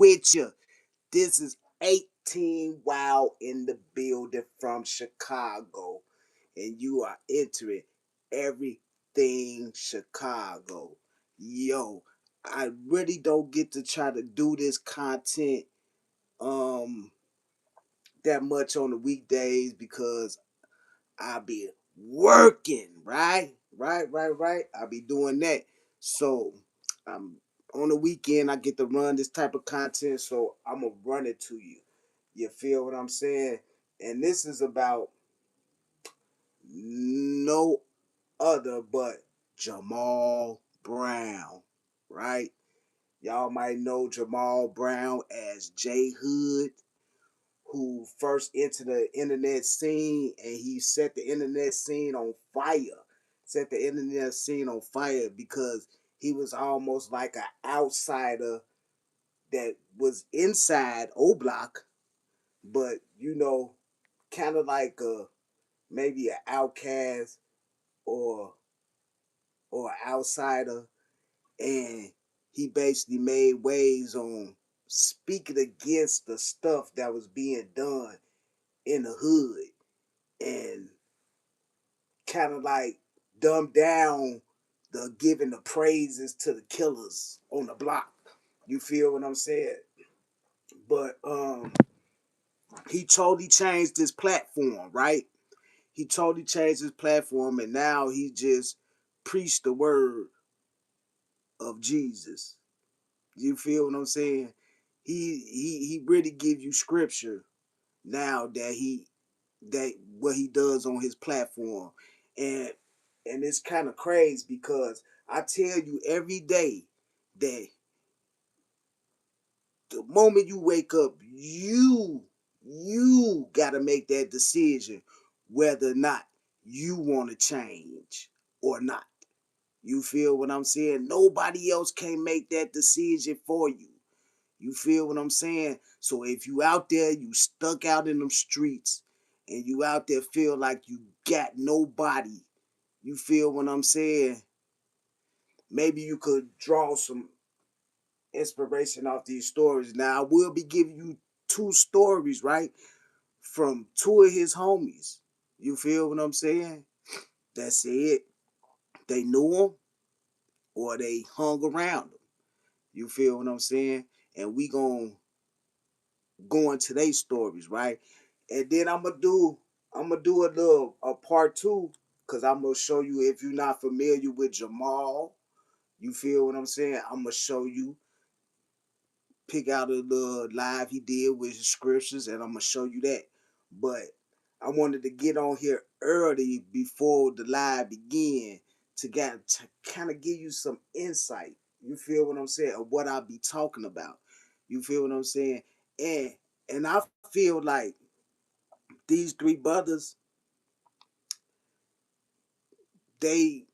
with you. This is 18 Wow in the building from Chicago, and you are entering everything Chicago. Yo, I really don't get to try to do this content um that much on the weekdays because I be working, right? Right. I be doing that. So on the weekend I get to run this type of content, so I'm gonna run it to you. You feel what I'm saying? And this is about no other but Jamal Brown, right? Y'all might know Jamal Brown as J Hood, who first entered the internet scene, and he set the internet scene on fire. Set the internet scene on fire because he was almost like an outsider that was inside O Block, but kind of like maybe an outcast or an outsider, and he basically made waves on speaking against the stuff that was being done in the hood, and kind of like dumb down the giving the praises to the killers on the block. You feel what I'm saying? But he totally changed his platform, right? He totally changed his platform, and now he just preached the word of Jesus. You feel what I'm saying? He really give you scripture now that what he does on his platform. and and it's kind of crazy because I tell you every day that the moment you wake up, you got to make that decision whether or not you want to change or not. You feel what I'm saying? Nobody else can make that decision for you. You feel what I'm saying? So if you out there, you stuck out in them streets, and you out there feel like you got nobody, you feel what I'm saying? Maybe you could draw some inspiration off these stories. Now I will be giving you two stories, right? From two of his homies. You feel what I'm saying? That said they knew him or they hung around him. You feel what I'm saying? And we gonna go into their stories, right? And then I'm gonna do a part two, because I'm gonna show you, if you're not familiar with Jamal, you feel what I'm saying? I'm gonna show you, pick out a little live he did with his scriptures, and I'm gonna show you that. But I wanted to get on here early before the live began to kind of give you some insight. You feel what I'm saying? Of what I'll be talking about. You feel what I'm saying? And and I feel like these three brothers, they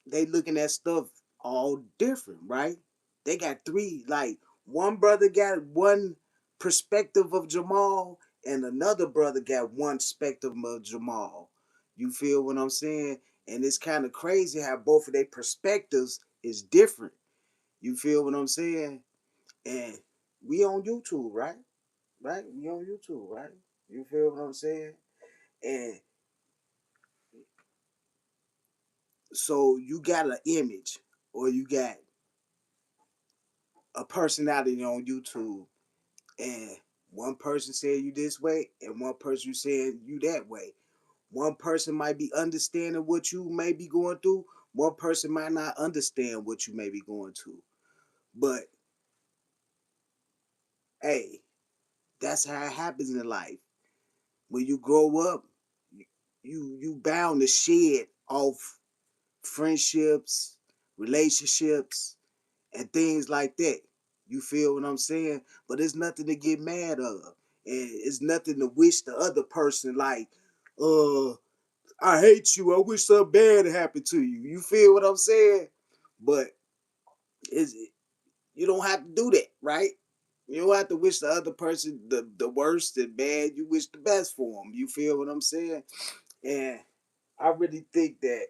they looking at stuff all different, right? They got three, like one brother got one perspective of Jamal, and another brother got one perspective of Jamal. You feel what I'm saying? And it's kind of crazy how both of their perspectives is different. You feel what I'm saying? And we on YouTube, right? Right? We on YouTube, right? You feel what I'm saying? And so you got an image, or you got a personality on YouTube, and one person said you this way and one person saying you that way. One person might be understanding what you may be going through. One person might not understand what you may be going through. But hey, that's how it happens in life. When you grow up, you bound to shed off friendships, relationships, and things like that. You feel what I'm saying? But it's nothing to get mad of. And it's nothing to wish the other person like, uh, I hate you. I wish something bad happened to you. You feel what I'm saying? But is you don't have to do that, right? You don't have to wish the other person the worst and bad. You wish the best for them. You feel what I'm saying? And I really think that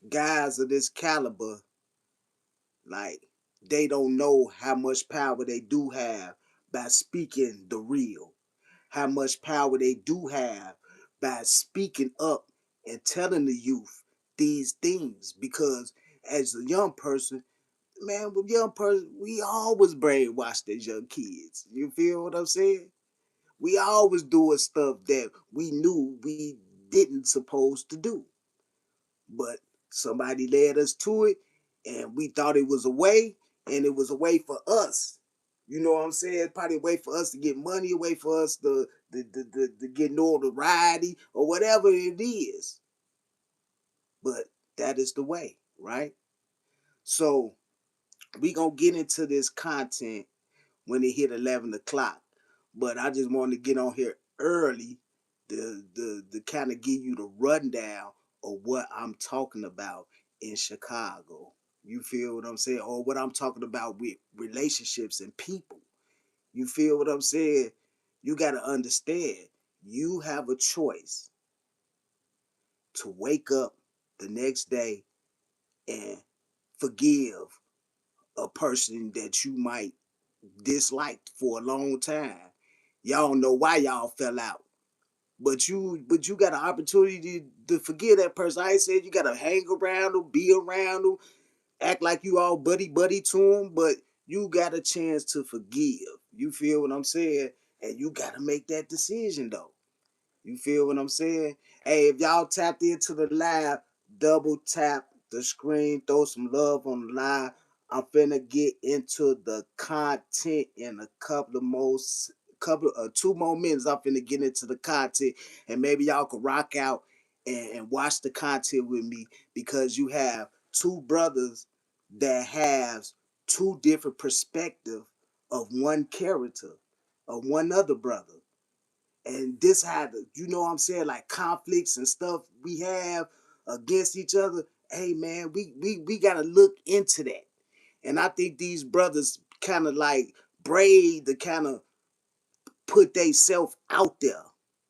guys of this caliber, like they don't know how much power they do have by speaking the real, how much power they do have by speaking up and telling the youth these things. Because as a young person, man, with young person, we always brainwashed as young kids. You feel what I'm saying? We always doing stuff that we knew we didn't supposed to do, but somebody led us to it, and we thought it was a way, and it was a way for us. You know what I'm saying? Probably a way for us to get money, a way for us to get notoriety or whatever it is. But that is the way, right? So we gonna get into this content when it hit 11 o'clock. But I just wanted to get on here early to kind of give you the rundown of what I'm talking about in Chicago. You feel what I'm saying? Or what I'm talking about with relationships and people. You feel what I'm saying? You got to understand, you have a choice to wake up the next day and forgive a person that you might disliked for a long time. Y'all know why y'all fell out. But you got an opportunity to forgive that person. I ain't said you gotta hang around them, be around them, act like you all buddy buddy to them, but you got a chance to forgive. You feel what I'm saying? And you gotta make that decision though. You feel what I'm saying? Hey, if y'all tapped into the live, double tap the screen, throw some love on the live. I'm finna get into the content in a couple of 2 more minutes. I'm finna get into the content, and maybe y'all can rock out and watch the content with me, because you have two brothers that has two different perspectives of one character, of one other brother. And this had, you know what I'm saying, like conflicts and stuff we have against each other. Hey man, we gotta look into that. And I think these brothers kind of like brave to kind of put they self out there.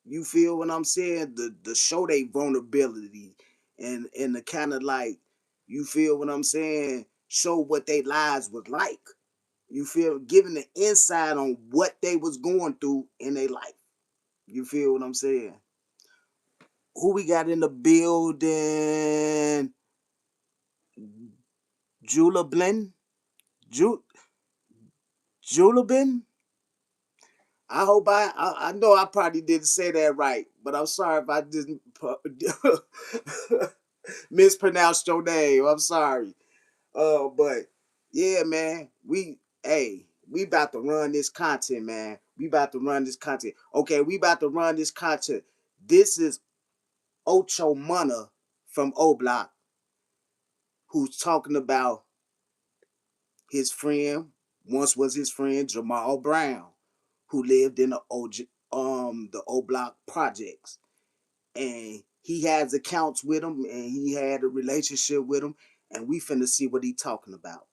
You feel what I'm saying? The show they vulnerability, and the kind of like, you feel what I'm saying, show what their lives was like. You feel, giving the insight on what they was going through in their life. You feel what I'm saying? Who we got in the building? Jula Blin? Ju Julabin? I hope I know I probably didn't say that right, but I'm sorry if I didn't mispronounced your name. I'm sorry. But yeah, man, we about to run this content, man. We about to run this content. Okay, we about to run this content. This is Ocho Mana from O Block, who's talking about his friend, once was his friend Jamal Brown, who lived in the O Block projects, and he has accounts with him, and he had a relationship with him, and we finna see what he talking about.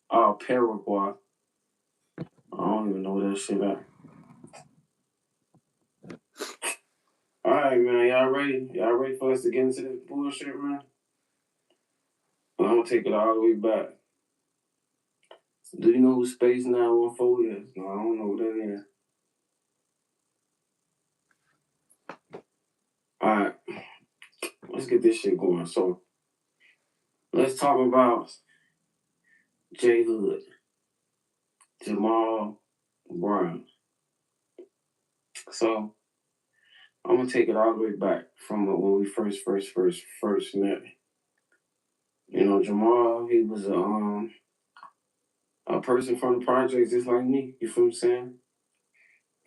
Oh, Paraguay. I don't even know that shit at. All right, man. Y'all ready? Y'all ready for us to get into this bullshit, man? Well, I'm gonna take it all the way back. Do you know who Space 914 is? No, I don't know who that is. All right, let's get this shit going. So let's talk about J Hood, Jamal Brown. So I'm gonna take it all the way back from when we first met. You know, Jamal, he was a person from the projects just like me. You feel what I'm saying?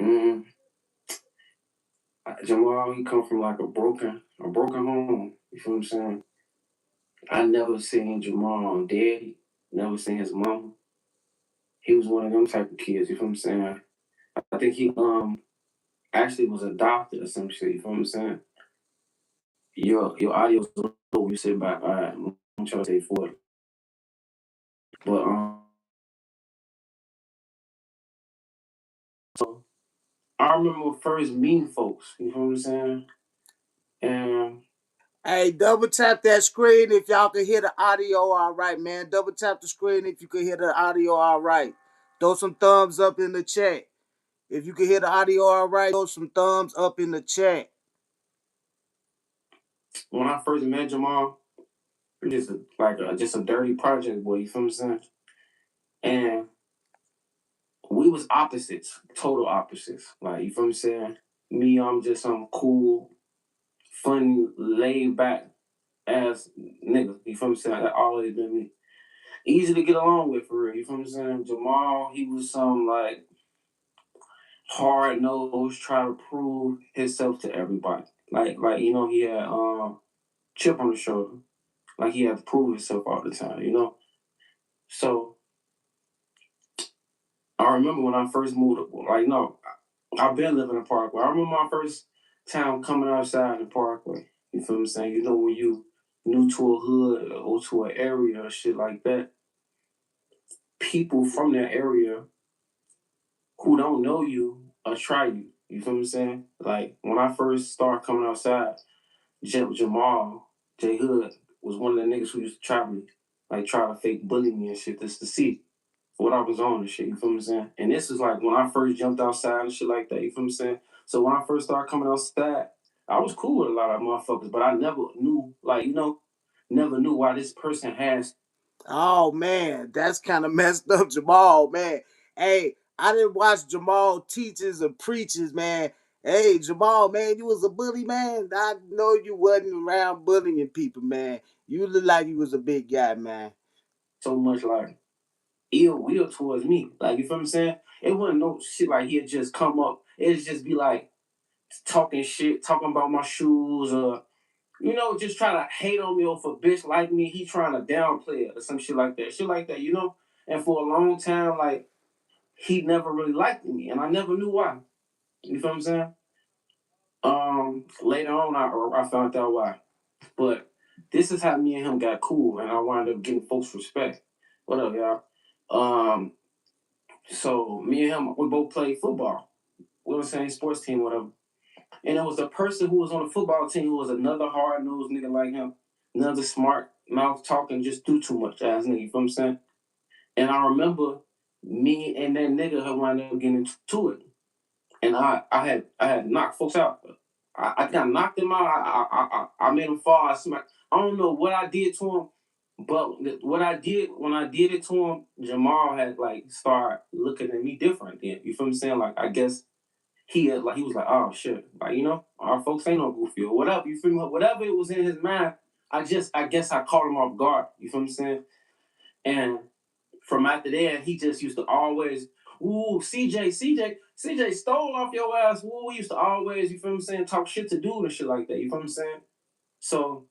Mm, Jamal, he come from like a broken home. You feel what I'm saying? I never seen Jamal daddy, never seen his mama. He was one of them type of kids. You feel what I'm saying? I think he actually was adopted or some shit. You feel what I'm saying? Your audio's low. You sit back. All right, I'm trying to say 40. But so I remember first meeting folks. You know what I'm saying? And hey, double tap that screen if y'all can hear the audio all right, man. Double tap the screen if you can hear the audio all right. Throw some thumbs up in the chat. If you can hear the audio all right, throw some thumbs up in the chat. when I first met Jamal, just just a dirty project boy. You feel what I'm saying? And we was opposites, total opposites. Like, you feel what I'm saying? Me, I'm just some cool, funny, laid back ass nigga. You feel what I'm saying? That always been me. Easy to get along with for real. You feel what I'm saying? Jamal, he was some like hard nosed, try to prove himself to everybody. Like you know, he had chip on the shoulder. Like he had to prove himself all the time, you know? So I remember when I first moved, like, no, I've been living in Parkway. I remember my first time coming outside in Parkway. You feel what I'm saying? You know, when you new to a hood or to an area or shit like that, people from that area who don't know you or try you. You feel what I'm saying? Like, when I first started coming outside, Jamal, J Hood, was one of the niggas who used to try me. Like, try to fake bully me and shit just to see what I was on and shit, you feel what I'm saying? And this is like when I first jumped outside and shit like that, you feel what I'm saying? So when I first started coming outside, I was cool with a lot of motherfuckers, but I never knew, like, you know, never knew why this person has. Oh man, that's kind of messed up, Jamal, man. Hey, I didn't watch Jamal teaches and preaches, man. Hey, Jamal, man, you was a bully, man. I know you wasn't around bullying people, man. You look like you was a big guy, man. So much like ill will towards me. Like, you feel what I'm saying? It wasn't no shit like he'd just come up. It'd just be like talking shit, talking about my shoes, or you know, just try to hate on me or for a bitch like me, he trying to downplay it or some shit like that. Shit like that, you know? And for a long time, like, he never really liked me, and I never knew why. You feel what I'm saying? Later on, I found out why. But this is how me and him got cool, and I wound up getting folks respect. What up, y'all? Um, so me and him, we both played football. We were the same sports team, whatever. And it was the person who was on the football team who was another hard nosed nigga like him, another smart mouth talking, just do too much ass nigga. You feel what I'm saying? And I remember me and that nigga had wound up getting into it, and I had knocked folks out. I got knocked him out. I made him fall. I don't know what I did to him, but what I did when I did it to him, Jamal had like started looking at me different. Then you feel what I'm saying? Like I guess he was like, oh shit, like you know, our folks ain't no goofy or whatever. You feel me? Whatever it was in his mind, I guess I caught him off guard. You feel what I'm saying? And from after that, he just used to always, ooh, CJ stole off your ass. Ooh, we used to always, you feel what I'm saying, talk shit to dude and shit like that. You feel what I'm saying? So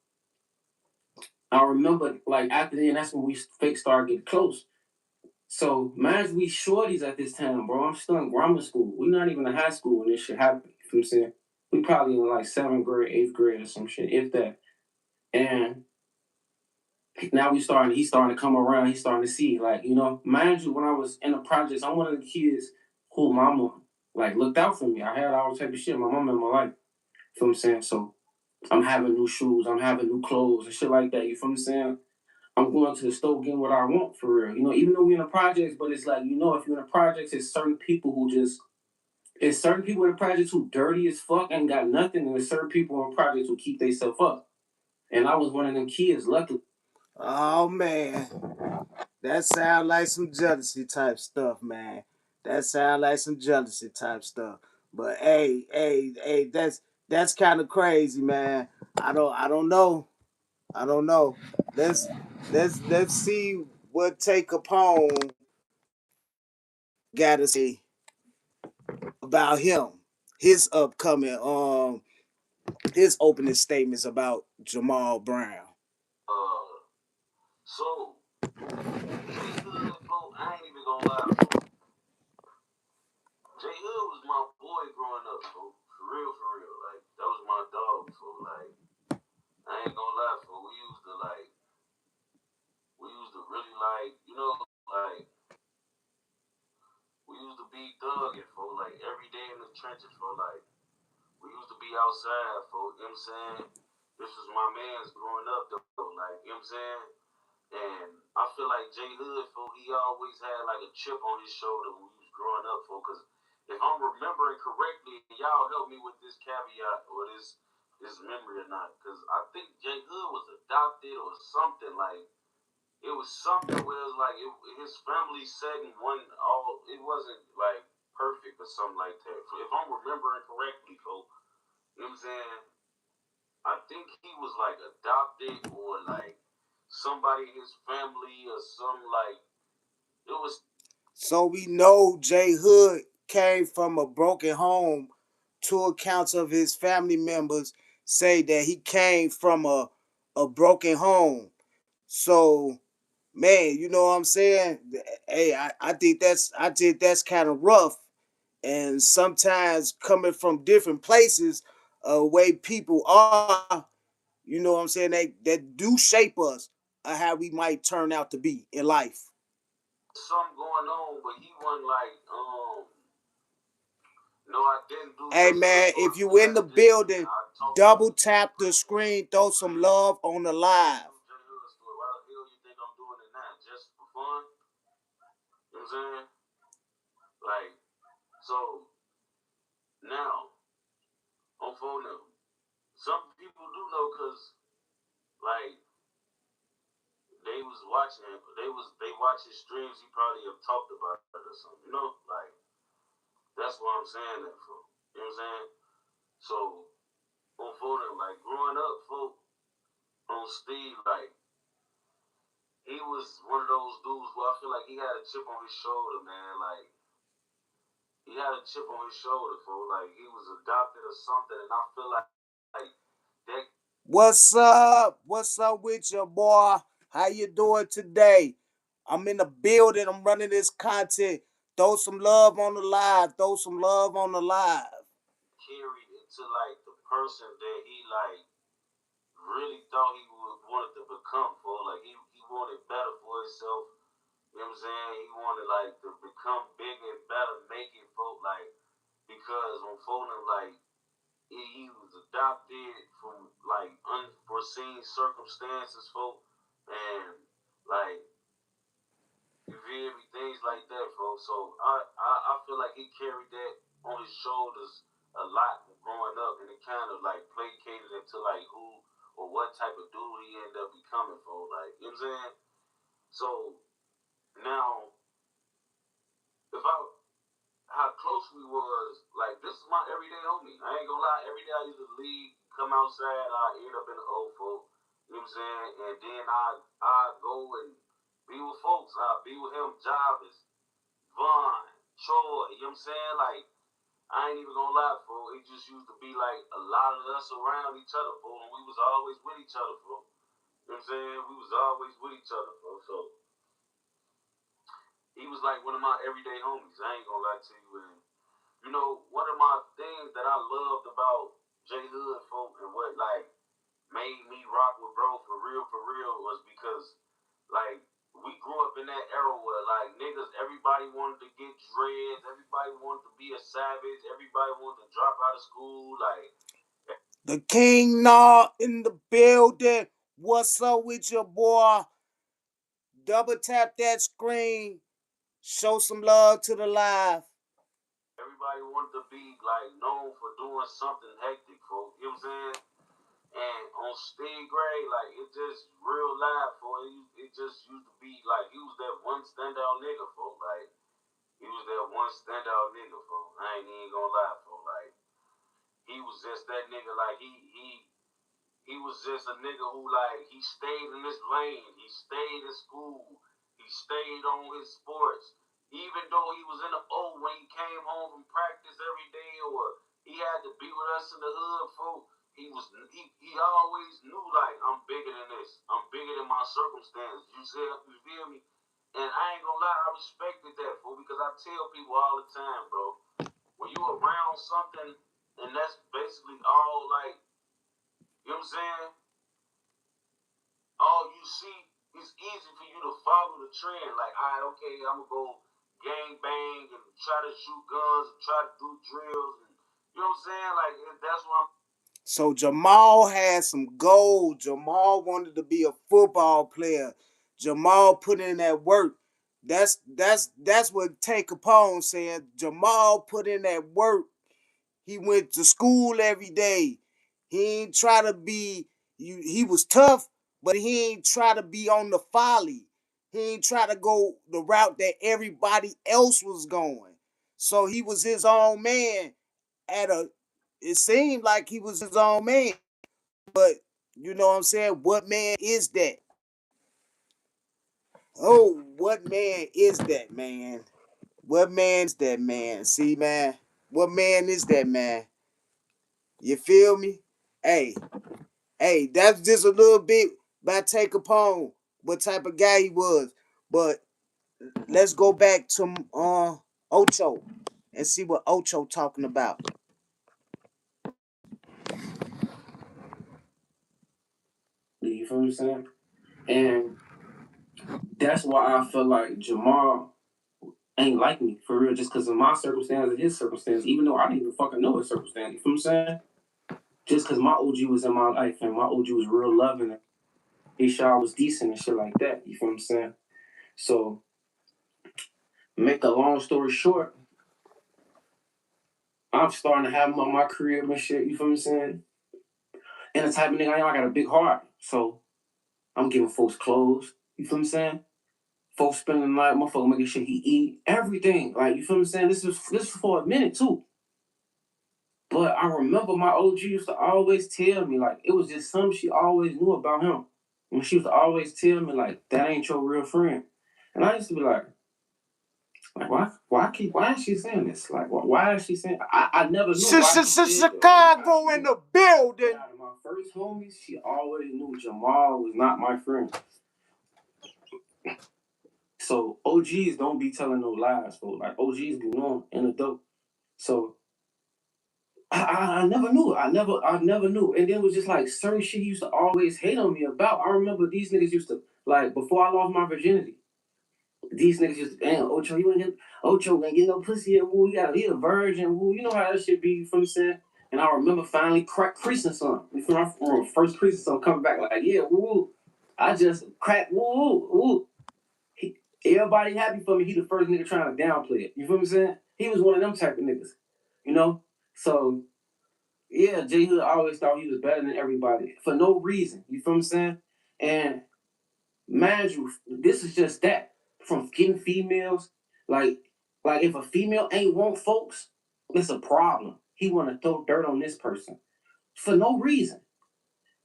I remember, like, after then, that's when we fake started getting close. So, mind we shorties at this time, bro. I'm still in grammar school. We're not even in high school when this shit happened. You feel what I'm saying? We probably in like 7th grade, 8th grade or some shit, if that. And now he's starting to come around, he's starting to see, like, you know, mind you, when I was in the projects, I'm one of the kids who mama like looked out for me. I had all type of shit, my mama in my life. You feel what I'm saying? So I'm having new shoes, I'm having new clothes and shit like that. You feel what I'm saying? I'm going to the store getting what I want for real. You know, even though we're in the projects, but it's like, you know, if you're in the projects, it's certain people in the projects who dirty as fuck, ain't got nothing, and there's certain people in projects who keep themselves up. And I was one of them kids, luckily. Oh man, that sound like some jealousy type stuff, man. That sound like some jealousy type stuff. But hey, that's kind of crazy, man. I don't know. I don't know. Let's let's see what Take Capone got to say about him. His upcoming his opening statements about Jamal Brown. So J Hood, bro, I ain't even gonna lie, bro. J Hood was my boy growing up, bro. For real, for real. Like that was my dog, so like I ain't gonna lie, so we used to really like, you know, like we used to be thugging for like every day in the trenches. imagine, for like, we used to be outside, for, you know what I'm saying? This was my man's growing up, though, like, you know what I'm saying? And I feel like Jay Hood, for, he always had like a chip on his shoulder when he was growing up, for, because if I'm remembering correctly, y'all help me with this caveat or this memory or not, because I think Jay Hood was adopted or something, like, it was something where it was like his family setting one all. It wasn't like perfect or something like that. If I'm remembering correctly, folks, you know what I'm saying? I think he was like adopted or like somebody in his family or some like it was. So we know Jay Hood came from a broken home. Two accounts of his family members say that he came from a broken home. So man, you know what I'm saying? Hey, I think that's kind of rough. And sometimes coming from different places, way people are, you know what I'm saying? They that do shape us how we might turn out to be in life. Something going on, but he wasn't like no, I didn't do Hey this man, before if we you in had the this. building, I talked about double tap the screen, throw some love on the live. Why the hell you think I'm doing it now? Just for fun? You know what I'm saying? Like, so now on phone them. Some people do know because like they watch his streams. He probably have talked about it or something. You know, like that's what I'm saying that for. You know what I'm saying? So on phone them, like growing up, folk on Steve, like he was one of those dudes where I feel like he had a chip on his shoulder, man. Like he had a chip on his shoulder, for like he was adopted or something, and I feel like that. What's up? What's up with you, boy? How you doing today? I'm in the building. I'm running this content. Throw some love on the live. Throw some love on the live. Carried into like the person that he like really thought he would wanted to become, for like he wanted better for himself. You know what I'm saying? He wanted like to become bigger and better, make it, folk, like because on phoning like he was adopted from like unforeseen circumstances, folk, and like you feel me, things like that, folks. So I feel like he carried that on his shoulders a lot growing up, and it kind of like placated into like who or what type of dude he ended up becoming, for like you know what I'm saying. So now, if I how close we was, like this is my everyday homie. I ain't gonna lie, every day I used to leave, come outside, I end up in the old folk. You know what I'm saying? And then I go and be with folks. I be with him, Jarvis, Vaughn, Troy, you know what I'm saying? Like, I ain't even gonna lie, fool. It just used to be like a lot of us around each other, fool, and we was always with each other, fool. You know what I'm saying? We was always with each other, fool. So he was like one of my everyday homies. I ain't gonna lie to you. And you know, one of my things that I loved about J Hood, folk, and what like made me rock with bro for real, was because like we grew up in that era where like niggas, everybody wanted to get dreads, everybody wanted to be a savage, everybody wanted to drop out of school, like The King Nah in the building. What's up with your boy? Double tap that screen. Show some love to the live. everybody wanted to be like known for doing something hectic, folks. You know what I'm saying? And on Sting Gray, like it just real live for it just used to be like he was that one standout nigga, folks. Like he was that one standout nigga, folks. I ain't even gonna lie, folks. Like he was just that nigga. Like he was just a nigga who like he stayed in his lane. He stayed in school. He stayed on his sports. Even though he was in the O when he came home from practice every day, or he had to be with us in the hood, folk. He always knew like I'm bigger than this. I'm bigger than my circumstances. You feel me? And I ain't gonna lie, I respected that, fool, because I tell people all the time, bro, when you around something and that's basically all like, you know what I'm saying? All you see, it's easy for you to follow the trend. Like, all right, okay, I'm gonna go gang bang and try to shoot guns and try to do drills and You know what I'm saying? Like that's what I'm. So Jamal had some gold. Jamal wanted to be a football player. Jamal put in that work. That's what Tay Capone said. Jamal put in that work. He went to school every day. He ain't try to be. He was tough, but he ain't try to be on the folly. He ain't try to go the route that everybody else was going. So he was his own man. At a, it seemed like he was his own man, but you know what I'm saying. What man is that? Oh, what man is that, man? What man is that, man? See, man, what man is that, man? You feel me? Hey, hey, that's just a little bit by Take Capone, what type of guy he was. But let's go back to Ocho and see what Ocho talking about. You feel what I'm saying? And that's why I feel like Jamal ain't like me for real, just because of my circumstance and his circumstance, even though I didn't even fucking know his circumstance. You feel what I'm saying? Just because my OG was in my life and my OG was real loving and his child was decent and shit like that. You feel what I'm saying? So, make a long story short, I'm starting to have him on my career and shit. You feel what I'm saying? And the type of nigga I am, I got a big heart. So, I'm giving folks clothes. You feel what I'm saying? Folks spending the night, motherfucker making sure he eat. Everything. Like, you feel what I'm saying? This was for a minute, too. But I remember my OG used to always tell me, like, it was just something she always knew about him. And she used to always tell me, like, that ain't your real friend. And I used to be like, why is she saying this? Like, why is she saying? I never knew why she said that. Chicago in the building. Out of my first homies, she always knew Jamal was not my friend. So OGs don't be telling no lies, folks. Like OGs be knowing in the dope. So I never knew. I never knew. And then it was just like certain shit he used to always hate on me about. I remember these niggas used to, like, before I lost my virginity, these niggas used to, damn, Ocho, you ain't get, Ocho ain't get no pussy yet, woo. He a virgin, woo. You know how that shit be, you feel what I'm saying? And I remember finally creasing some. You feel me? I remember first creasing some coming back like, yeah, woo. I just cracked, woo, woo. Everybody happy for me. He the first nigga trying to downplay it. You feel what I'm saying? He was one of them type of niggas, you know? So, yeah, J Hood always thought he was better than everybody for no reason. You feel what I'm saying? And mind you, this is just that. From getting females, like, like if a female ain't want folks, it's a problem. He want to throw dirt on this person for no reason.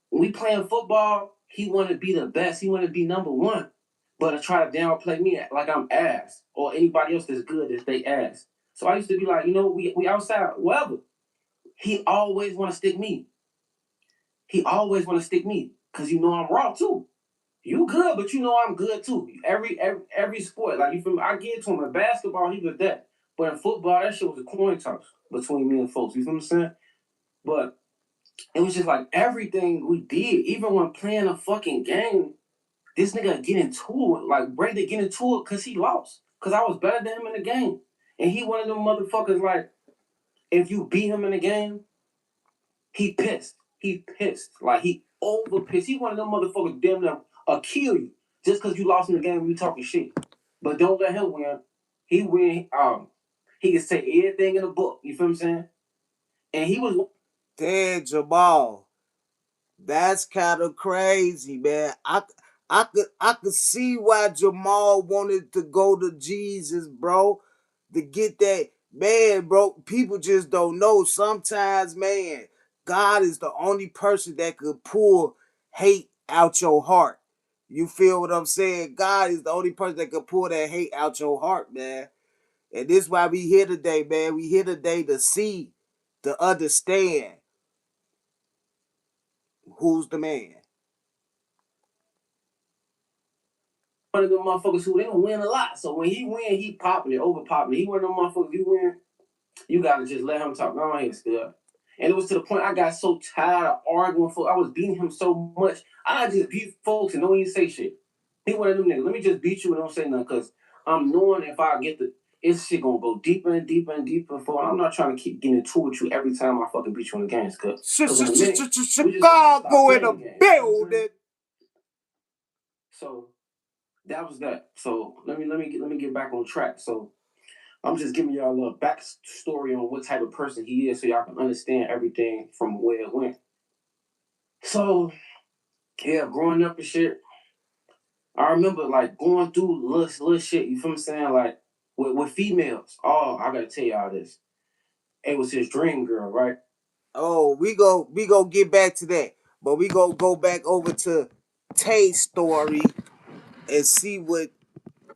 When we playing football, he want to be the best. He want to be number one. But to try to downplay me like I'm ass or anybody else that's good that they ass. So I used to be like, you know, we outside, whatever. He always want to stick me. He always want to stick me because you know I'm raw too. You good, but you know I'm good too. Every sport, like you feel me? I get to him in basketball, he was that. But in football, that shit was a coin toss between me and folks. You feel what I'm saying? But it was just like everything we did, even when playing a fucking game, this nigga get into it, like Brady get into it because he lost. Because I was better than him in the game. And he one of them motherfuckers like, if you beat him in the game, he pissed. He pissed. Like he over pissed. He one of them motherfuckers damn near kill you just because you lost in the game when you talking shit. But don't let him win. He win. He can say everything in the book. You feel what I'm saying? And he was. Damn, Jamal. That's kind of crazy, man. I could see why Jamal wanted to go to Jesus, bro, to get that, man, bro. People just don't know. Sometimes, man, God is the only person that could pull hate out your heart. You feel what I'm saying? God is the only person that could pull that hate out your heart, man. And this is why we here today, man. We here today to see, to understand who's the man. One of them motherfuckers who they don't win a lot. So when he win, he popular, over popular. He one of them motherfuckers. You win, you gotta just let him talk. Go ahead, still. And it was to the point I got so tired of arguing for. I was beating him so much. I just beat folks and don't even say shit. He one of them niggas. Let me just beat you and don't say nothing, cause I'm knowing if I get the it's shit gonna go deeper and deeper and deeper. For I'm not trying to keep getting into with you every time I fucking beat you in the games, cause in a minute Chicago in the building. So that was that. So let me get back on track. So I'm just giving y'all a little backstory on what type of person he is, so y'all can understand everything from where it went. So yeah, growing up and shit, I remember like going through little shit. You feel me saying? Like with females. Oh, I gotta tell y'all this. It was his dream girl, right? Oh, we go get back to that, but we go back over to Tay's story and see what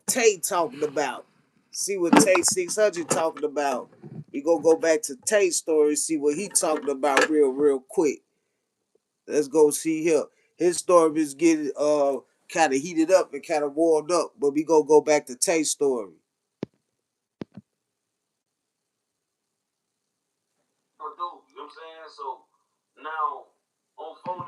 Tay talking about. See what Tay 600 talking about. We go back to Tay's story, see what he talking about real quick. Let's go see him. His story is getting kind of heated up and kind of warmed up, but we go back to Tay's story. You know what I'm saying? So now on phone,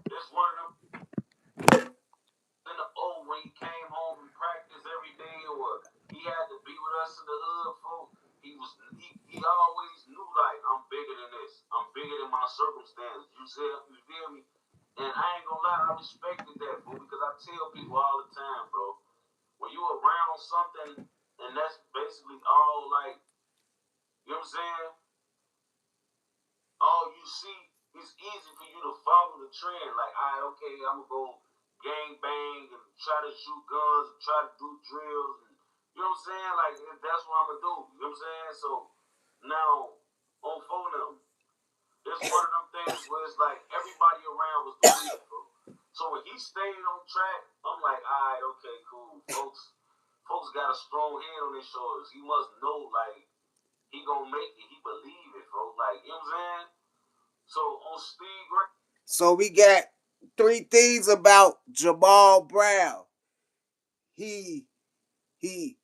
it's one of them in the old when he came home from practice every day, or he had to be with us in the hood, folks. He always knew like I'm bigger than this. I'm bigger than my circumstances. You feel me? And I ain't gonna lie, I respected that, fool, because I tell people all the time, bro, when you around something and that's basically all like, you know what I'm saying? All you see, it's easy for you to follow the trend. Like, okay, I'm gonna go gang bang and try to shoot guns and try to do drills. And, you know what I'm saying? Like, that's what I'm gonna do. You know what I'm saying? So now on phone them, it's one of them things where it's like everybody around was doing it, bro. So when he stayed on track, I'm like, all right, okay, cool, folks got a strong head on his shoulders. He must know, like, he gonna make it. He believe it, folks. Like, you know what I'm saying? So on Steve Gray. So we got three things about Jamal Brown. He he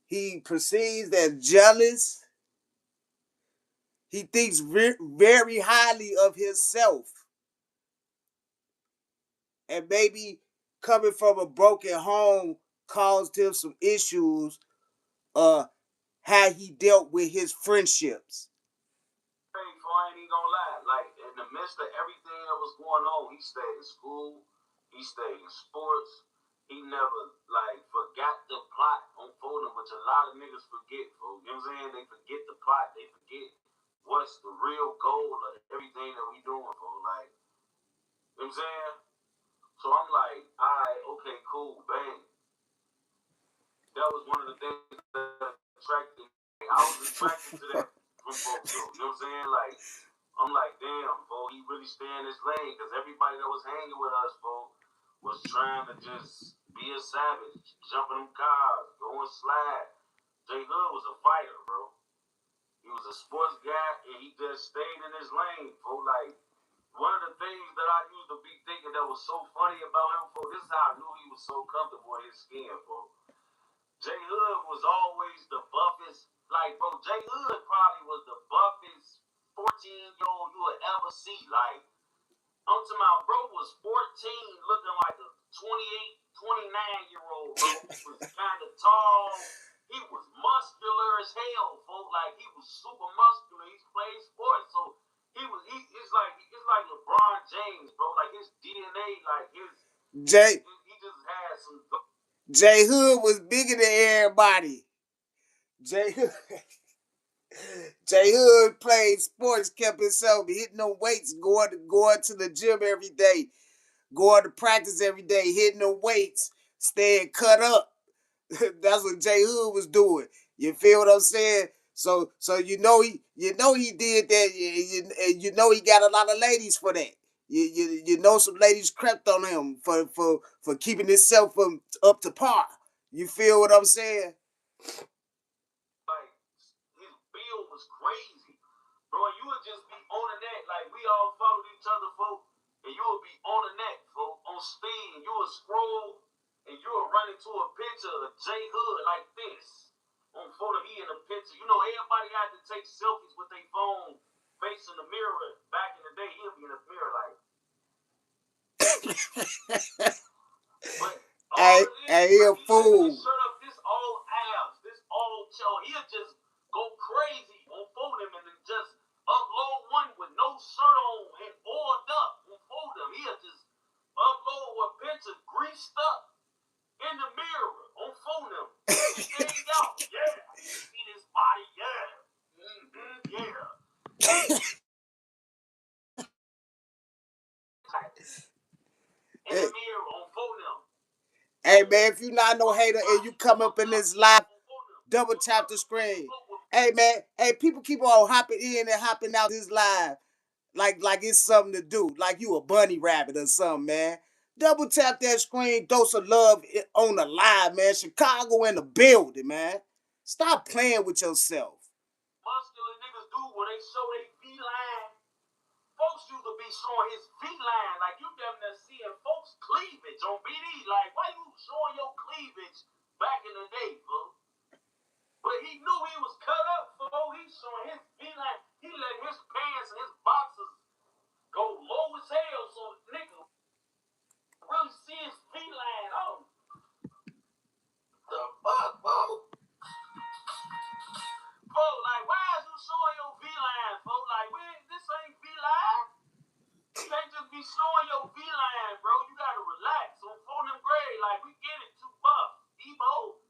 he perceives as jealous. He thinks very highly of himself, and maybe coming from a broken home caused him some issues. How he dealt with his friendships. I ain't even gonna lie. Like in the midst of everything that was going on, he stayed in school. He stayed in sports. He never like forgot the plot on Fulham, which a lot of niggas forget. You know what I'm saying? They forget the plot. They forget what's the real goal of everything that we doing. Like, you know what I'm saying? So I'm like, all right, okay, cool, bang. That was one of the things that attracted me. I was attracted to that from folks, though. You know what I'm saying? Like, I'm like, damn, bro, he really stay in his lane, because everybody that was hanging with us, bro, was trying to just be a savage, jumping them cars, going slide. J Hood was a fighter, bro. He was a sports guy, and he just stayed in his lane, bro. Like, one of the things that I used to be thinking that was so funny about him, bro, this is how I knew he was so comfortable in his skin, bro. J Hood was always the buffest. Like, bro, J Hood probably was the buffest 14-year-old you would ever see. Like, I'm talking about, bro was 14 looking like a 28, 29-year-old, bro. He was kind of tall. He was muscular as hell, folks. Like, he was super muscular. He played sports. So, it's like LeBron James, bro. Like, his DNA, like, he just had some... J Hood was bigger than everybody. J Hood... J Hood played sports, kept himself hitting no weights, going to the gym every day, going to practice every day, hitting the weights, staying cut up. That's what J Hood was doing. You feel what I'm saying? So you know he did that, and you know he got a lot of ladies for that. You know some ladies crept on him for keeping himself up to par. You feel what I'm saying? Like, his build was crazy. Bro, you would just be on the net. Like, we all followed each other, folks. And you would be on the net, folks, on speed. And you would scroll, and you would run into a picture of J Hood like this. On photo, he in a picture. You know, everybody had to take selfies with their phone facing the mirror. Back in the day, he'd be in the mirror like. But all he a fool. Shut up. This all abs. This all In the mirror on phone them. Hey man, if you not no hater and you come up in this live, double tap the screen. Hey man, hey, people keep on hopping in and hopping out this live like it's something to do, like you a bunny rabbit or something, man. Double tap that screen, dose of love on the live, man. Chicago in the building, man. Stop playing with yourself. Muscular niggas do when they show they V-line. Folks used to be showing his V-line, like you damn near seeing folks' cleavage on BD. Like, why you showing your cleavage back in the day, bro? But he knew he was cut up, so he's showing his V-line. He let his pants and his boxers go low as hell, so nigga really see his V-line. Oh, the fuck, bro? Bro, like, why is you showing your V-line, bro? Like, this ain't V-line. You can't just be showing your V-line, bro. You gotta relax. On phone them grade, like, we get it, too buff, Ebo.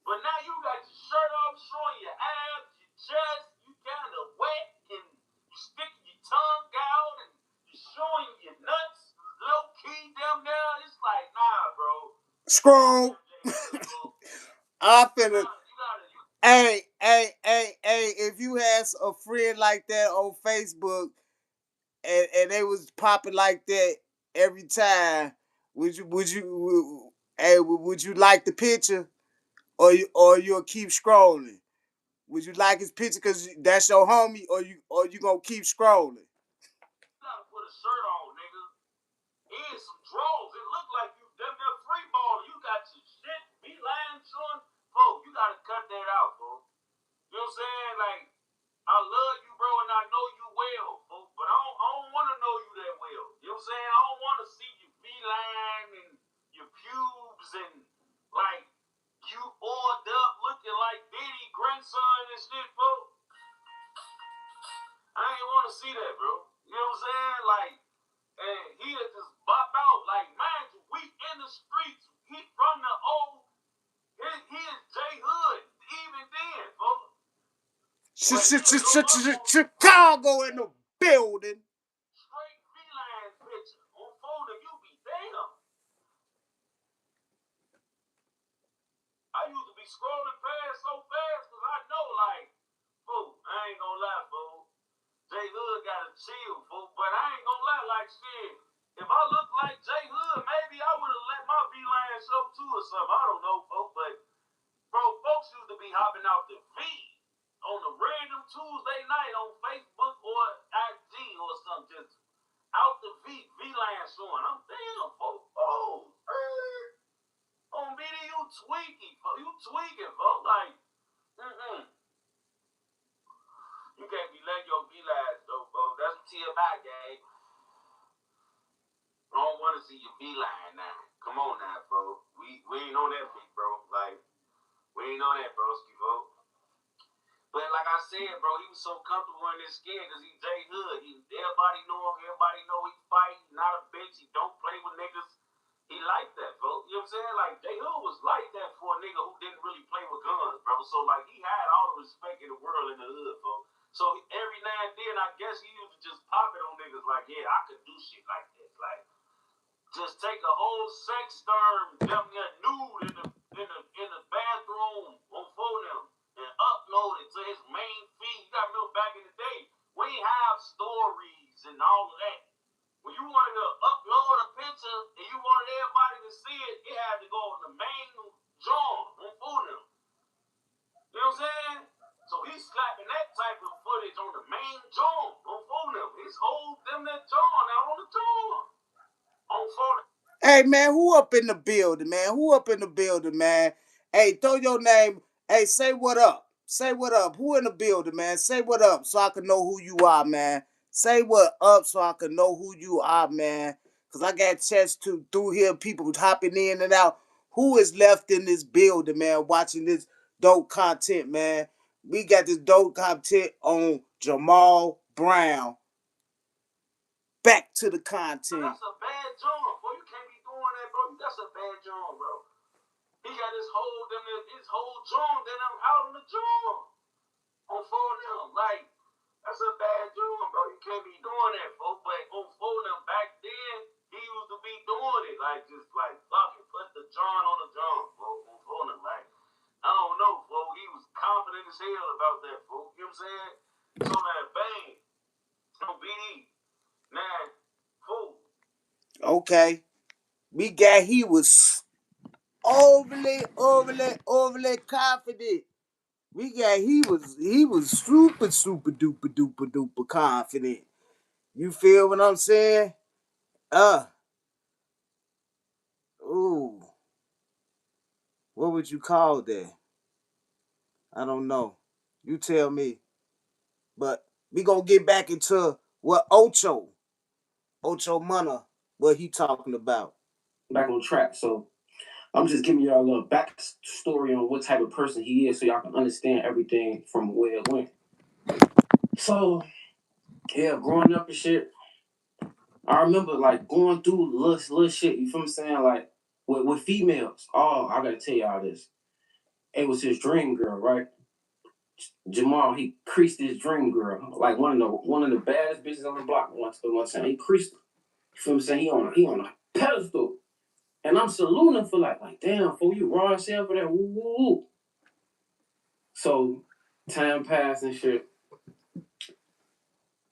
But now you got your shirt off, showing your abs, your chest. You kind of wet, and you sticking your tongue out, and you showing your nuts, low key, damn now. It's like, nah, bro. Scroll. I'm finna. Hey, if you had a friend like that on Facebook and they was popping like that every time, would you like the picture or you'll keep scrolling? Would you like his picture because that's your homie, or you gonna keep scrolling? You gotta put a shirt on, nigga. And some drawers. It look like you damn near free ball. You got your shit, B-line showing. Bro, you gotta cut that out, bro. You know what I'm saying? Like, I love you, bro, and I know you well, bro, but I don't want to know you that well. You know what I'm saying? I don't want to see your V-line and your pubes and, like, you oiled up looking like Diddy grandson and shit, bro. I ain't want to see that, bro. You know what I'm saying? Like, and he'll just bop out. Like, man, we in the streets. He from the old. He is J Hood, even then, bro. Chicago in the building. Straight V-line picture on phone, and you be damn. I used to be scrolling past so fast because I know, like, fool, I ain't gonna lie, fool. J Hood gotta chill, fool. But I ain't gonna lie, like, shit. If I look like J Hood, maybe I would have let my V-line show too or something. I don't know, folks. But, bro, folks used to be hopping out the feed on a random Tuesday night on Facebook or IG or something, just out the V-line showing. I'm damn, folks. Oh, on BD, you tweaking, folks. You tweaking, folks. Like, you can't be letting your V-lines though, folks. That's what TMI gang. I don't want to see your V-line now. Come on now, folks. We ain't on that beat, bro. Like, we ain't on that, broski, folks. But like I said, bro, he was so comfortable in his skin because he J Hood. Everybody know him. Everybody know he fight. He not a bitch. He don't play with niggas. He like that, bro. You know what I'm saying? Like, J Hood was like that for a nigga who didn't really play with guns, bro. So, like, he had all the respect in the world in the hood, bro. So, every now and then, I guess he used to just pop it on niggas like, yeah, I could do shit like this. Like, just take a whole sex term, damn near nude in the bathroom on phone them and upload it to his main feed. You gotta remember back in the day, we ain't have stories and all of that. When you wanted to upload a picture and you wanted everybody to see it, it had to go on the main John on phone them. You know what I'm saying? So he's slapping that type of footage on the main John on phone them. He's holding that John out on the John. Hey man, who up in the building, man? Who up in the building, man? Hey, throw your name. Hey, say what up. Say what up. Who in the building, man? Say what up so I can know who you are, man. Say what up so I can know who you are, man. Cause I got a chance to through here people hopping in and out. Who is left in this building, man, watching this dope content, man? We got this dope content on Jamal Brown. Back to the content. That's a bad job, bro. You can't be doing that, bro. That's a bad job, bro. He got his whole job, then I'm out on the job. On phone them. Like, that's a bad job, bro. You can't be doing that, bro. But on phone them back tell about that, folks. You know what I'm saying? So man, bang, no BD. Man, fool. Okay. We got he was overly confident. We got he was super duper confident. You feel what I'm saying? Uh ooh. What would you call that? I don't know. You tell me. But we gonna get back into what Ocho Mana, what he talking about. Back on track. So I'm just giving y'all a little backstory on what type of person he is so y'all can understand everything from where it went. So, yeah, growing up and shit, I remember like going through little shit, you feel me saying? Like with females. Oh, I gotta tell y'all this. It was his dream girl, right? Jamal, he creased his dream girl. Like one of the baddest bitches on the block one time. He creased her. You feel me saying? He on a pedestal. And I'm saluting him for like damn, fool, you raw as hell for that. Woo, woo, woo. So time passed and shit.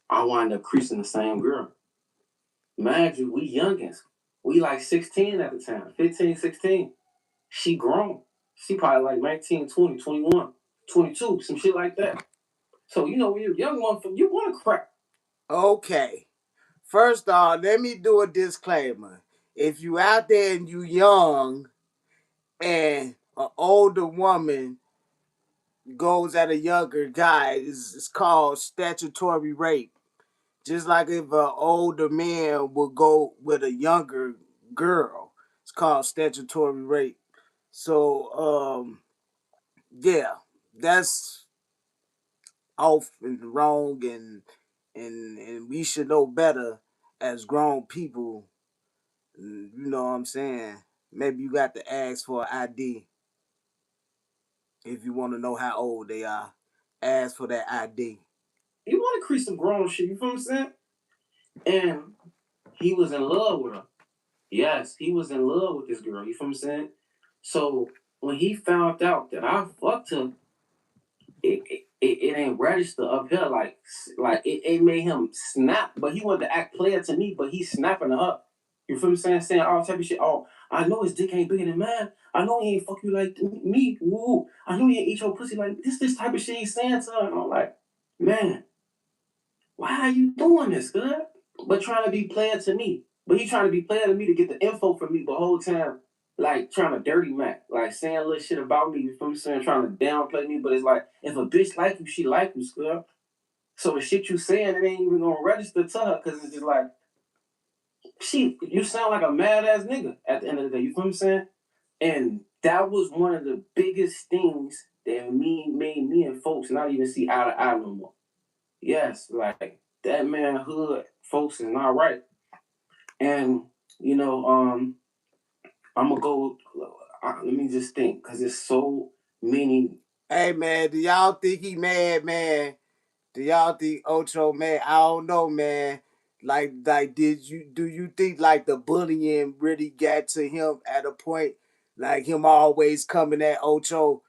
I wind up creasing the same girl. Mind you, we youngins. We like 16 at the time, 15, 16. She grown. She probably like 19, 20, 21, 22, some shit like that. So, you know, when you're a young motherfucker, you want to crack. Okay. First off, let me do a disclaimer. If you out there and you young and an older woman goes at a younger guy, it's called statutory rape. Just like if an older man would go with a younger girl, it's called statutory rape. So, yeah, that's off and wrong, and we should know better as grown people. You know what I'm saying? Maybe you got to ask for an ID if you want to know how old they are. Ask for that ID. You want to crease some grown shit, you feel what I'm saying? And he was in love with her. Yes, he was in love with this girl, you feel what I'm saying? So when he found out that I fucked her, it ain't register up here like it made him snap, but he wanted to act player to me, but he's snapping her up. You feel me saying? Saying all type of shit. Oh, I know his dick ain't bigger than mine. I know he ain't fuck you like me. Woo. I know he ain't eat your pussy like this type of shit he's saying to her. And I'm like, man, why are you doing this, good? But trying to be player to me. But he trying to be player to me to get the info from me the whole time, like trying to dirty Mac, like saying a little shit about me, you feel me saying, trying to downplay me. But it's like, if a bitch like you, she like you, girl. So the shit you saying, it ain't even gonna register to her, cause it's just like, you sound like a mad ass nigga at the end of the day, you feel me saying? And that was one of the biggest things that made me and folks not even see eye to eye no more. Yes, like that manhood, folks, is not right. And you know, I'm gonna go. Let me just think, cause there's so many. Hey man, do y'all think he mad, man? Do y'all think Ocho mad? I don't know, man. Like, do you think like the bullying really got to him at a point, like him always coming at Ocho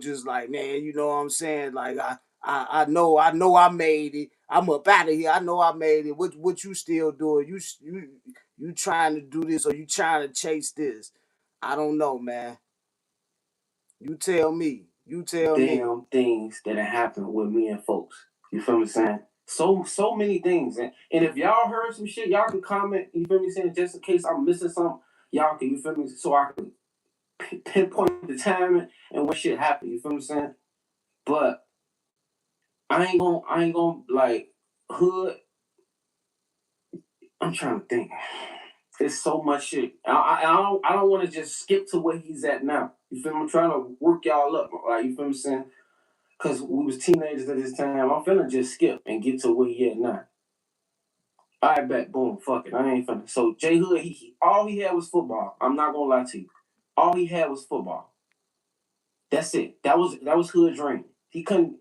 just like, man, you know what I'm saying? Like I know I made it. I'm up out of here. I know I made it. What you still doing? You trying to do this or you trying to chase this? I don't know, man. You tell me. You tell me. Damn things that have happened with me and folks. You feel me saying? So many things. And if y'all heard some shit, y'all can comment, you feel me saying, just in case I'm missing something, y'all can, you feel me, so I can pinpoint the time and what shit happened, you feel me saying? But I ain't gonna like hood. I'm trying to think. There's so much shit. I don't want to just skip to where he's at now. You feel me? I'm trying to work y'all up. Like, you feel me saying? Because we was teenagers at this time. I'm finna just skip and get to where he at now. All right, bet. Boom. Fuck it. I ain't finna. So, J Hood, all he had was football. I'm not gonna lie to you. All he had was football. That's it. That was Hood dream. He couldn't,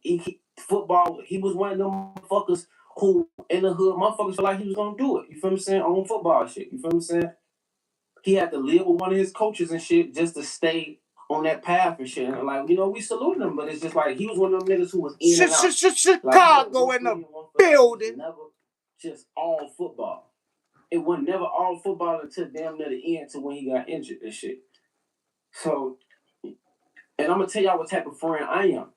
football, he was one of them motherfuckers who, in the hood, motherfuckers feel like he was gonna do it. You feel me saying? On football shit. You feel me saying? He had to live with one of his coaches and shit just to stay on that path and shit. And like, we saluted him, but it's just like he was one of them niggas who was in and out. Chicago in the building. Never just all football. It was never all football until damn near the end, to when he got injured and shit. So, and I'm gonna tell y'all what type of friend I am.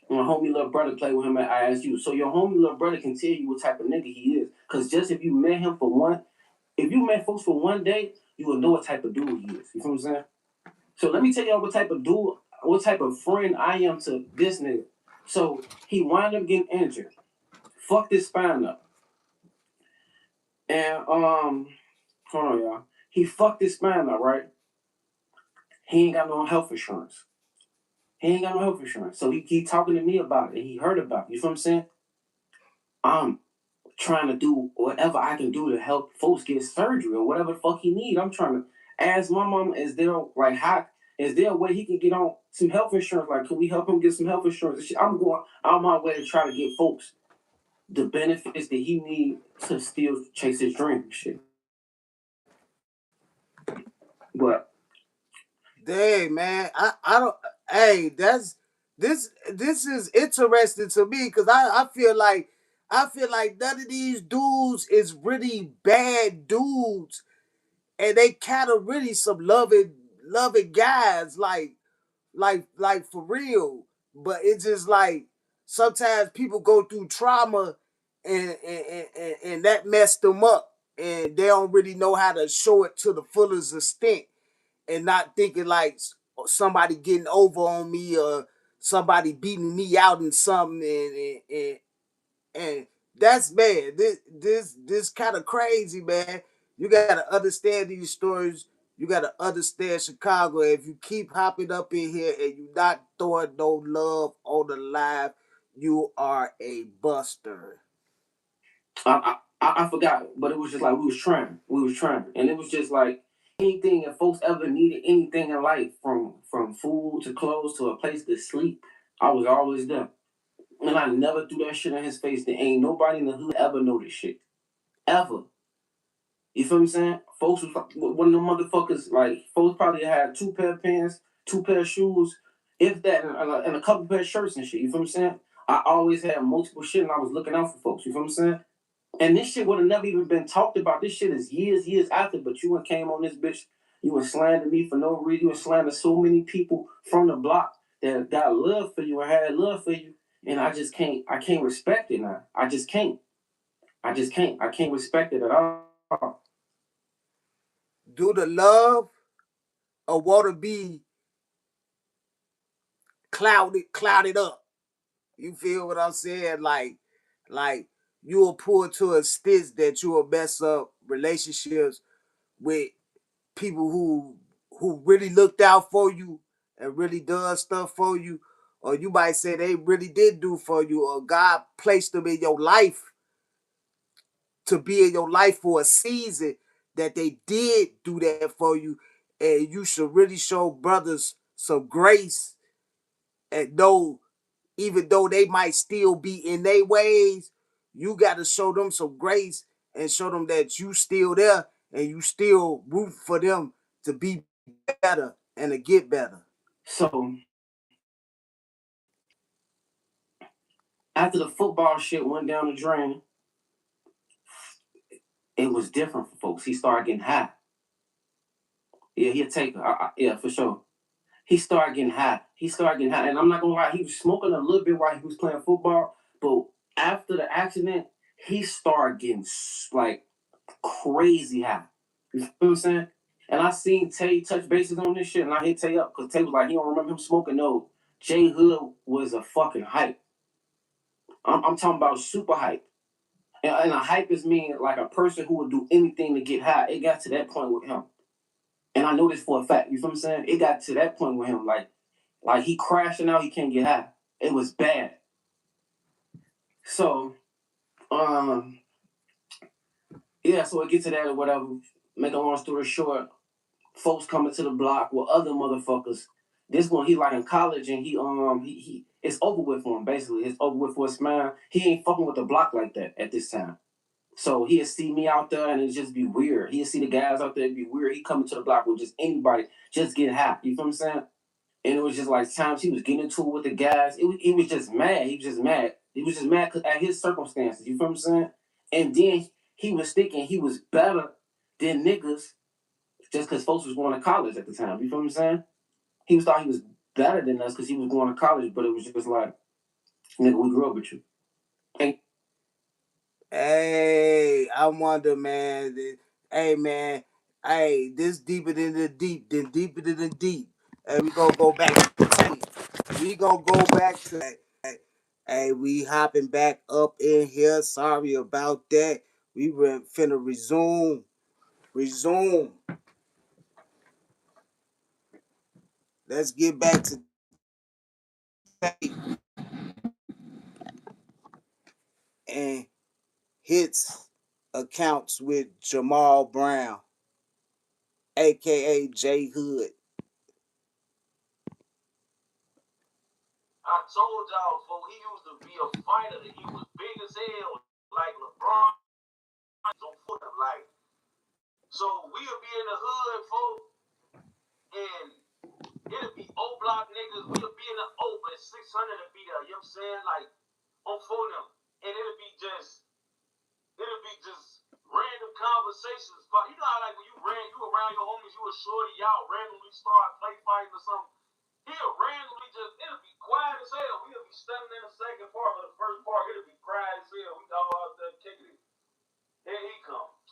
My homie little brother played with him at ISU. So your homie little brother can tell you what type of nigga he is. Cause just if you met folks for one day, you will know what type of dude he is. You feel what I'm saying? So let me tell y'all what type of friend I am to this nigga. So he wound up getting injured. Fucked his spine up. And hold on, y'all. He fucked his spine up, right? He ain't got no health insurance. So he talking to me about it. He heard about it. You feel what I'm saying? I'm trying to do whatever I can do to help folks get surgery or whatever the fuck he need. I'm trying to ask my mom, is there a way he can get on some health insurance? Like, can we help him get some health insurance? I'm going out my way to try to get folks the benefits that he need to still chase his dream and shit. But dang, man, I don't. Hey, this is interesting to me because I feel like none of these dudes is really bad dudes, and they kind of really some loving guys, like for real. But it's just like sometimes people go through trauma, and that messed them up, and they don't really know how to show it to the fullest extent, and not thinking like somebody getting over on me or somebody beating me out in something, and that's man. This kind of crazy, man. You gotta understand these stories. You gotta understand Chicago. If you keep hopping up in here and you not throwing no love on the live, you are a buster. I forgot, but it was just like we was trying, and it was just like anything. If folks ever needed anything in life, from food to clothes to a place to sleep, I was always there. And I never threw that shit in his face. There ain't nobody in the hood ever know this shit. Ever. You feel me saying? Folks was like, one of them motherfuckers, like, folks probably had 2 pair of pants, 2 pair of shoes, if that, and a couple pair of shirts and shit. You feel me saying? I always had multiple shit and I was looking out for folks. You feel me saying? And this shit would have never even been talked about. This shit is years after, but you and came on this bitch. You and slandered me for no reason. You and slandered so many people from the block that got love for you and had love for you. And I can't respect it now. I just can't. I can't respect it at all. Do the love or want to be clouded up? You feel what I'm saying? Like you will pull to a stitch that you will mess up relationships with people who really looked out for you and really done stuff for you, or you might say they really did do for you, or God placed them in your life to be in your life for a season that they did do that for you, and you should really show brothers some grace and know, even though they might still be in their ways, you got to show them some grace and show them that you still there and you still root for them to be better and to get better. So after the football shit went down the drain, it was different for folks. He started getting high. Yeah, he'll take her. Yeah, for sure. He started getting high. And I'm not gonna lie, he was smoking a little bit while he was playing football. But after the accident, he started getting like crazy high. You feel what I'm saying? And I seen Tay touch bases on this shit, and I hit Tay up because Tay was like, he don't remember him smoking. No, J Hood was a fucking hype. I'm talking about super hype. And a hype is mean like a person who would do anything to get high. It got to that point with him. And I know this for a fact. You feel what I'm saying? It got to that point with him. Like he crashing out, he can't get high. It was bad. So, yeah, so it gets to that or whatever. Make a long story short, folks coming to the block with other motherfuckers. This one, he like in college and he it's over with for him, basically. It's over with for his man. He ain't fucking with the block like that at this time. So he'll see me out there and it just be weird. He'll see the guys out there, it'd be weird. He coming to the block with just anybody, just get high. You feel what I'm saying? And it was just like times he was getting into it with the guys. He was just mad. He was just mad. He was just mad at his circumstances. You feel what I'm saying? And then he was thinking he was better than niggas just because folks was going to college at the time. You feel what I'm saying? He was thought he was better than us because he was going to college, but it was just like, nigga, we grew up with you. And Hey, I wonder, man. Hey, man. Hey, this deeper than the deep, then deeper than the deep. Hey, we gonna go back. Hey, we gonna go back to that. Hey, we hopping back up in here. Sorry about that. We were finna resume. Resume. Let's get back to and hits accounts with Jamal Brown, aka J Hood. I told y'all, folks, he used to be a fighter. He was big as hell, like LeBron. So like, so we'll be in the hood, folks, and it'll be O block niggas. We'll be in the O, but 600 to be there. You know what I'm saying? Like on phone them, and it'll be just random conversations. But you know how like when you around your homies, you a shorty, y'all randomly start play fighting or something. It'll be quiet as hell. We'll be standing in the second part, but the first part, it'll be quiet as hell. We all out there kicking it. Here he comes.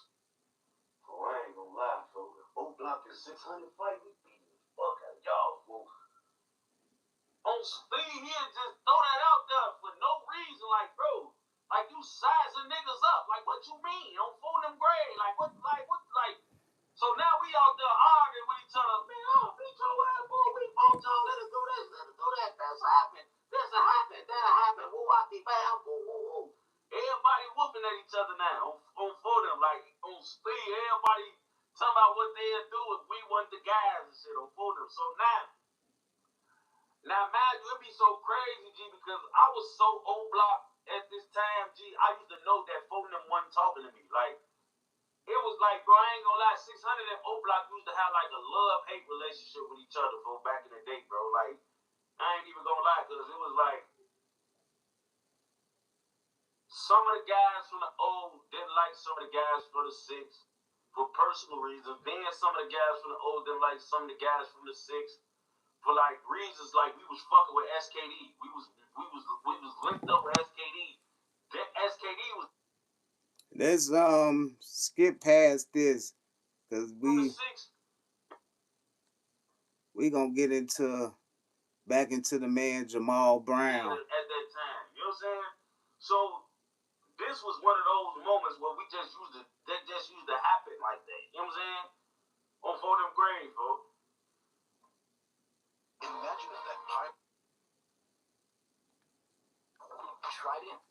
Oh, I ain't gonna lie, folks. O block is 600 fight. We beating the fuck out of y'all, folks. On speed, he'll just throw that out there for no reason. Like, bro, like you sizing niggas up. Like, what you mean? On phone them grade. Like. So now we out there arguing with each other. Man, oh, beat your ass, boy. We both told let us do this, let us do that. That's happened. That'll happen. Woo, I be bad. Woo. Everybody whooping at each other now on for them, like on speed. Everybody talking about what they'll do if we want the guys and shit on for them. So now, man, it be so crazy, G, because I was so old block at this time, G. I used to know that phone them wasn't talking to me. Like, it was like, bro, I ain't gonna lie, 600 and O Block used to have like a love-hate relationship with each other, bro, back in the day, bro. Like, I ain't even gonna lie, because it was like, some of the guys from the O didn't like some of the guys from the 6 for personal reasons. Then some of the guys from the O didn't like some of the guys from the 6 for like reasons like we was fucking with SKD. We was linked up with SKD. Then SKD was Let's skip past this because from the 6. we gonna get into back into the man Jamal Brown. At that time. You know what I'm saying? So this was one of those moments where that just used to happen like that. You know what I'm saying? On for them grave, folks. Imagine if that pipe tried it.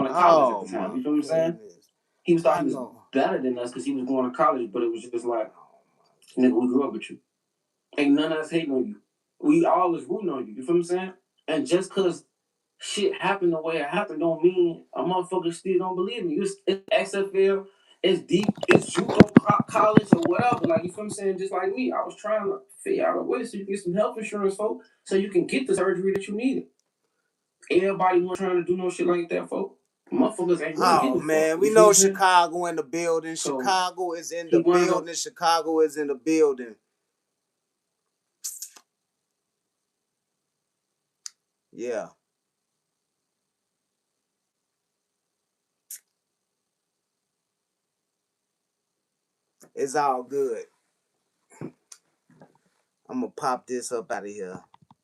going to college at Oh the time. my You feel what I'm saying? goodness. He was I thought he was know. better than us because he was going to college, but it was just like, nigga, we grew up with you. Ain't none of us hating on you. We always rooting on you. You feel what I'm saying? And just cause shit happened the way it happened don't mean a motherfucker still don't believe me. It's XFL, it's deep, it's JUCO college or whatever. Like, you feel what I'm saying? Just like me, I was trying to figure out a way so you can get some health insurance, folks, so you can get the surgery that you needed. Everybody wasn't trying to do no shit like that, folks. Motherfuckers ain't really give Oh a fuck. man, You we feel what know I'm saying? Chicago in the building. So Chicago is in the he wound up. building. Chicago is in the building. Yeah, it's all good. I'm gonna pop this up out of here.